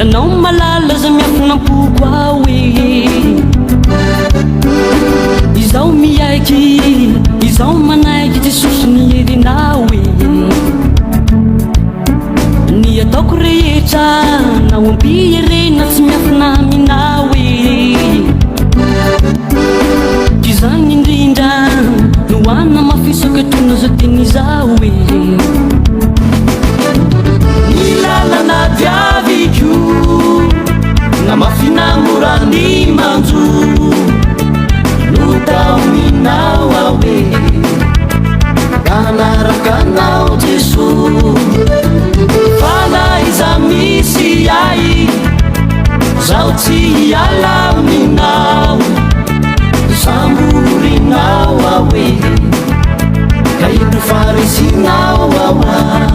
ianao malala za miafinam-poko ao e izao miaiky izao manaiky ty sosiny herinao e ny ataoko rehetra na ompierena tsy miafina aminao e ty zany indrindra no ana mafisaka tona za teny zao e ny lalana diaviko na mafinamorany manjo no taominao ao e kanarakanao Jesu fana iza misy ai zao tsy hiala aminao samborinao ao e ka ino farisinao ao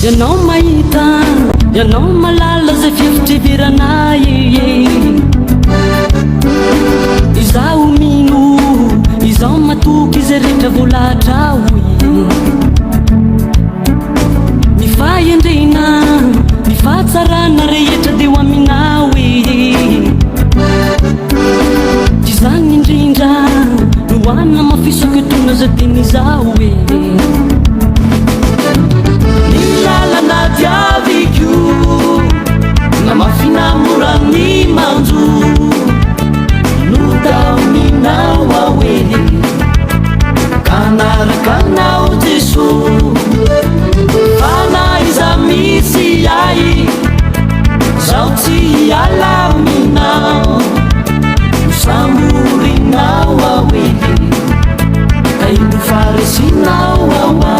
ianao mahita ianao malala zay fiafitreveraná e izao mino izao matoky zay rehetra volahatra ao e ny fahendrena ny fahatsarana rehetra deo aminao e ty zany indrindra no ana mafisaka tona za teny zao e lalana diaviko na mafinamorany manjo no taominao ao e kanarakanao Jesu fana iza misy ai zao tsy hiala aminao samorinao ao e ka ino farisinao ao